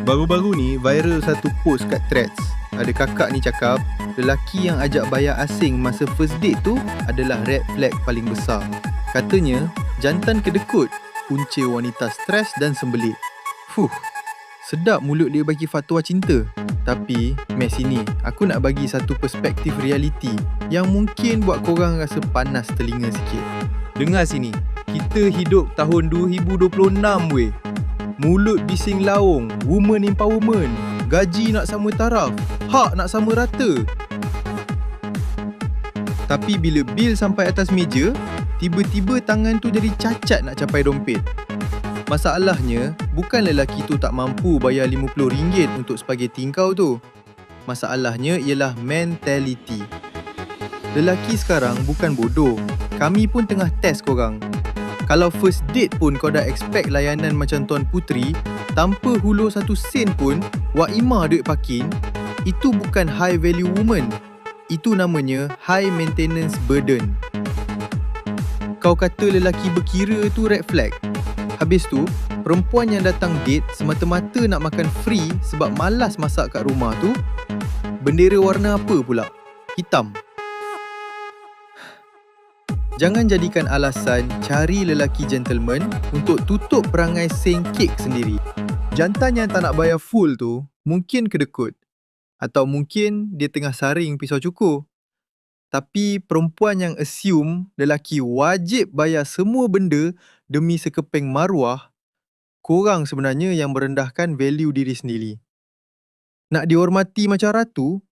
Baru-baru ni viral satu post kat Threads. Ada kakak ni cakap, lelaki yang ajak bayar asing masa first date tu adalah red flag paling besar. Katanya, jantan kedekut, punca wanita stres dan sembelit. Sedap mulut dia bagi fatwa cinta. Tapi, mes ini, aku nak bagi satu perspektif realiti yang mungkin buat korang rasa panas telinga sikit. Dengar sini, kita hidup tahun 2026 weh. Mulut bising laung, woman empowerment, gaji nak sama taraf, hak nak sama rata. Tapi bila bil sampai atas meja, tiba-tiba tangan tu jadi cacat nak capai dompet. Masalahnya, bukan lelaki tu tak mampu bayar RM50 untuk spageti kau tu. Masalahnya ialah mentality. Lelaki sekarang bukan bodoh. Kami pun tengah test korang. Kalau first date pun kau dah expect layanan macam Tuan Puteri, tanpa hulur satu sen pun, Wak Ima duit parking, itu bukan high value woman. Itu namanya high maintenance burden. Kau kata lelaki berkira tu red flag. Habis tu, perempuan yang datang date semata-mata nak makan free sebab malas masak kat rumah tu, bendera warna apa pula? Hitam. Jangan jadikan alasan cari lelaki gentleman untuk tutup perangai sengkek sendiri. Jantan yang tak nak bayar full tu mungkin kedekut. Atau mungkin dia tengah saring pisau cukur. Tapi perempuan yang assume lelaki wajib bayar semua benda demi sekeping maruah, korang sebenarnya yang merendahkan value diri sendiri. Nak dihormati macam ratu?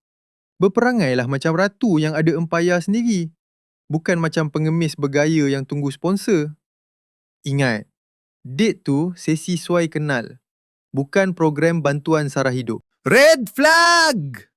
Berperangailah macam ratu yang ada empayar sendiri. Bukan macam pengemis bergaya yang tunggu sponsor. Ingat, date tu sesi suai kenal. Bukan program bantuan sara hidup. Red flag!